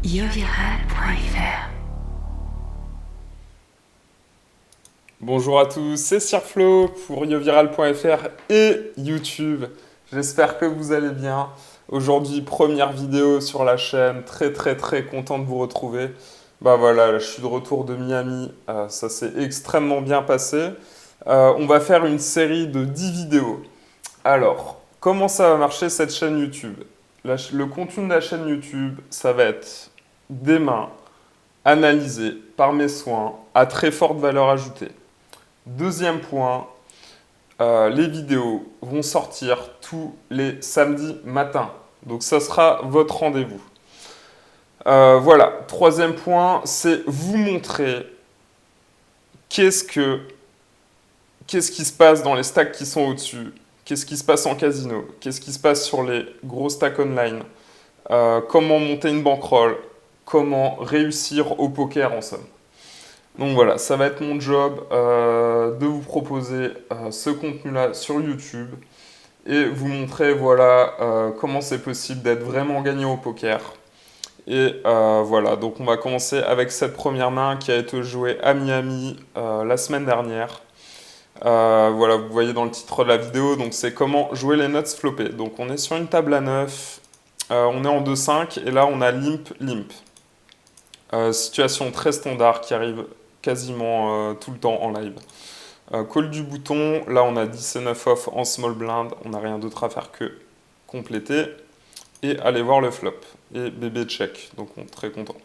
Yoviral.fr. Bonjour à tous, c'est Sirflo pour yoviral.fr et YouTube. J'espère que vous allez bien. Aujourd'hui, première vidéo sur la chaîne. Très content de vous retrouver. Bah voilà, je suis de retour de Miami. Ça s'est extrêmement bien passé. On va faire une série de 10 vidéos. Alors, comment ça va marcher cette chaîne YouTube? Le contenu de la chaîne YouTube, ça va être des mains analysées par mes soins à très forte valeur ajoutée. Deuxième point, les vidéos vont sortir tous les samedis matins. Donc ça sera votre rendez-vous. Voilà. Troisième point, c'est vous montrer qu'est-ce qui se passe dans les stacks qui sont au-dessus, qu'est-ce qui se passe en casino, qu'est-ce qui se passe sur les gros stacks online, comment monter une bankroll, comment réussir au poker en somme. Donc voilà, ça va être mon job de vous proposer ce contenu-là sur YouTube et vous montrer voilà, comment c'est possible d'être vraiment gagnant au poker. Et voilà, donc on va commencer avec cette première main qui a été jouée à Miami la semaine dernière. Voilà, vous voyez dans le titre de la vidéo, donc c'est comment jouer les nuts floppés. Donc on est sur une table à 9, on est en 2-5 et là on a limp. Situation très standard qui arrive quasiment tout le temps en live. Call du bouton, là on a 10 et 9 off en small blind, on n'a rien d'autre à faire que compléter et aller voir le flop. Et bébé check, donc on est très content.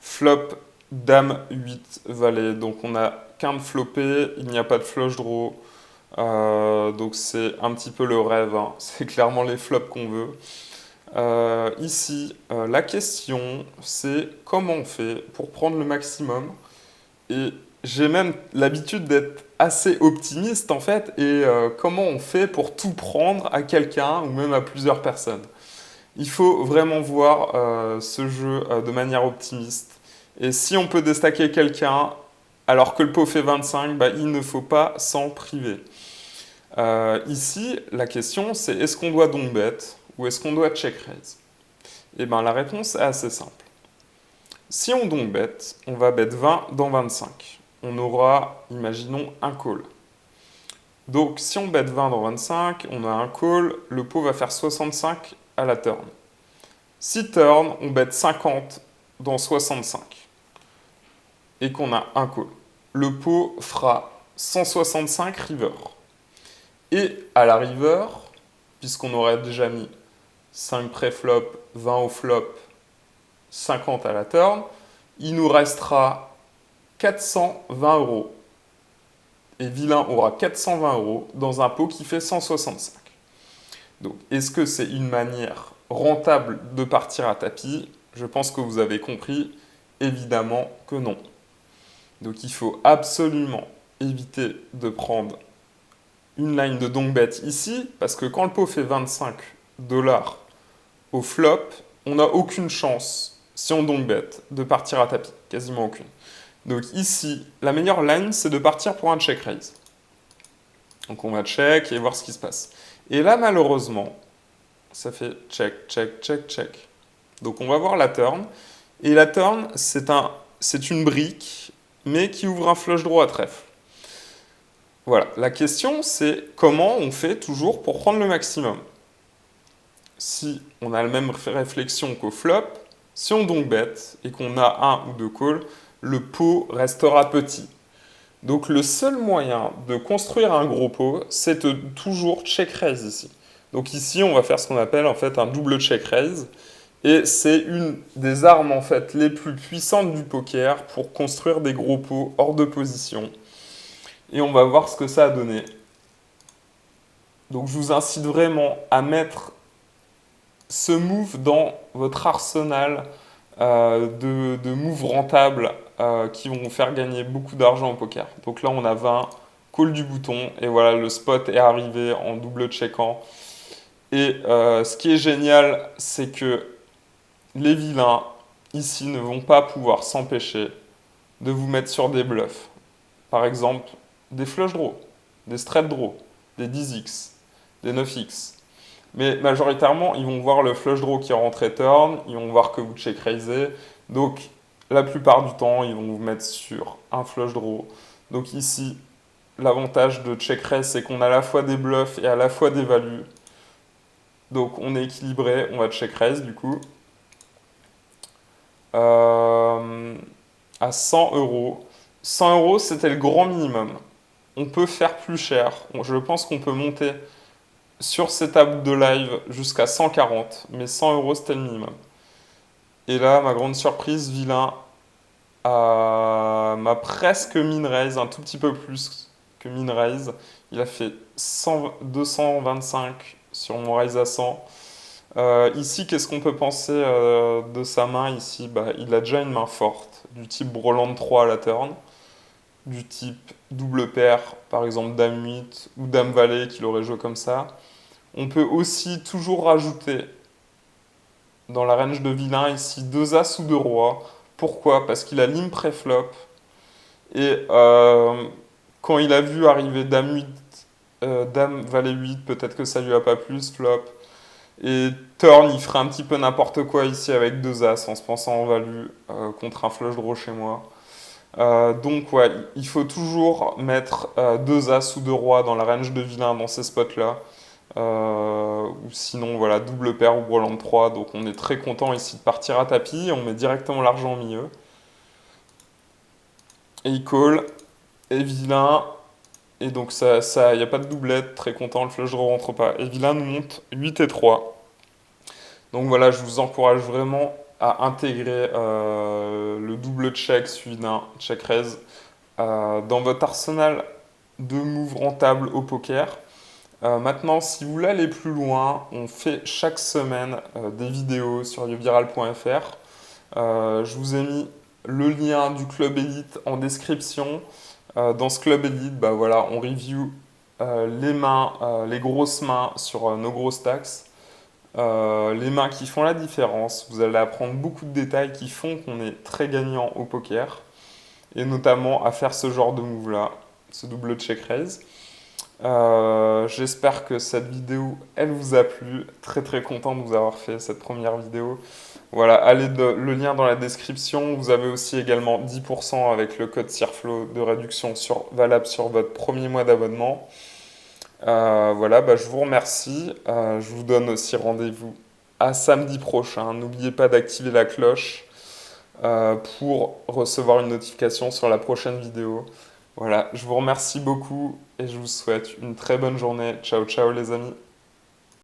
Flop, dame 8, valet, donc on a qu'un de floppé, il n'y a pas de flush draw, donc c'est un petit peu le rêve, hein. C'est clairement les flops qu'on veut. Ici, la question, c'est comment on fait pour prendre le maximum. Et j'ai même l'habitude d'être assez optimiste en fait. Et comment on fait pour tout prendre à quelqu'un ou même à plusieurs personnes. Il faut vraiment voir ce jeu de manière optimiste. Et si on peut déstacker quelqu'un alors que le pot fait 25, bah, il ne faut pas s'en priver. Ici, la question, c'est est-ce qu'on doit donc bet ou est-ce qu'on doit check raise? Et bien la réponse est assez simple. Si on donc bet, on va bet 20 dans 25. On aura, imaginons, un call. Donc si on bet 20 dans 25, on a un call, le pot va faire 65 à la turn. Si turn, on bet 50 dans 65 et qu'on a un call. Le pot fera 165 river. Et à la river, puisqu'on aurait déjà mis 5 pré-flop, 20 au flop, 50 à la turn, il nous restera 420 euros. Et vilain aura 420 euros dans un pot qui fait 165. Donc, est-ce que c'est une manière rentable de partir à tapis? Je pense que vous avez compris. Évidemment que non. Donc, il faut absolument éviter de prendre une line de donk bet ici, parce que quand le pot fait 25 dollars au flop, on n'a aucune chance, si on donk bet, de partir à tapis. Quasiment aucune. Donc ici, la meilleure line, c'est de partir pour un check raise. Donc on va check et voir ce qui se passe. Et là, malheureusement, ça fait check. Donc on va voir la turn. Et la turn, c'est une brique, mais qui ouvre un flush draw à trèfle. Voilà, la question, c'est comment on fait toujours pour prendre le maximum. Si on a la même réflexion qu'au flop, si on donc bet et qu'on a un ou deux calls, le pot restera petit. Donc le seul moyen de construire un gros pot, c'est de toujours check raise ici. Donc ici, on va faire ce qu'on appelle en fait un double check raise. Et c'est une des armes en fait les plus puissantes du poker pour construire des gros pots hors de position. Et on va voir ce que ça a donné. Donc je vous incite vraiment à mettre ce move dans votre arsenal de moves rentables qui vont vous faire gagner beaucoup d'argent au poker. Donc là, on a 20, call du bouton, et voilà, le spot est arrivé en double checkant. Et ce qui est génial, c'est que les vilains, ici, ne vont pas pouvoir s'empêcher de vous mettre sur des bluffs. Par exemple, des flush draws, des straight draws, des 10x, des 9x. Mais majoritairement, ils vont voir le flush draw qui rentre et turn, ils vont voir que vous check raisez. Donc, la plupart du temps, ils vont vous mettre sur un flush draw. Donc ici, l'avantage de check raise, c'est qu'on a à la fois des bluffs et à la fois des values. Donc on est équilibré, on va check raise du coup. À 100 euros. 100 euros, c'était le grand minimum. On peut faire plus cher. Je pense qu'on peut monter sur ces tables de live jusqu'à 140, mais 100 euros, c'était le minimum. Et là, ma grande surprise, Vilain m'a presque min raise, un tout petit peu plus que min raise. Il a fait 225 sur mon raise à 100. Ici, qu'est-ce qu'on peut penser de sa main ici? Bah, il a déjà une main forte, du type Breland 3 à la turn, du type double paire, par exemple Dame 8 ou Dame Valet qu'il aurait joué comme ça. On peut aussi toujours rajouter dans la range de vilain ici 2 As ou 2 Rois. Pourquoi? Parce qu'il a l'im pré-flop. Et quand il a vu arriver Dame 8, Dame Valet 8, peut-être que ça lui a pas plu ce flop. Et turn, il ferait un petit peu n'importe quoi ici avec 2 As en se pensant en value contre un flush draw chez moi. Donc ouais, il faut toujours mettre 2 As ou 2 Rois dans la range de vilain dans ces spots-là. Ou sinon, voilà, double paire ou brelan 3. Donc on est très content ici de partir à tapis. On met directement l'argent au milieu. Et il call. Et vilain. Et donc ça, y a pas de doublette. Très content, le flush draw rentre pas. Et vilain nous monte 8 et 3. Donc voilà, je vous encourage vraiment à intégrer le double check suivi d'un check raise dans votre arsenal de moves rentables au poker. Maintenant, si vous voulez aller plus loin, on fait chaque semaine des vidéos sur yoviral.fr. Je vous ai mis le lien du club Elite en description. Dans ce club Elite, bah voilà, on review les mains, les grosses mains sur nos gros stacks. Les mains qui font la différence. Vous allez apprendre beaucoup de détails qui font qu'on est très gagnant au poker. Et notamment à faire ce genre de move là, ce double check raise. J'espère que cette vidéo, elle vous a plu. Très très content de vous avoir fait cette première vidéo. Voilà, allez le lien dans la description. Vous avez aussi également 10% avec le code CIRFLOW de réduction valable sur votre premier mois d'abonnement. Voilà, bah, je vous remercie. Je vous donne aussi rendez-vous à samedi prochain. N'oubliez pas d'activer la cloche pour recevoir une notification sur la prochaine vidéo. Voilà, je vous remercie beaucoup et je vous souhaite une très bonne journée. Ciao, ciao les amis.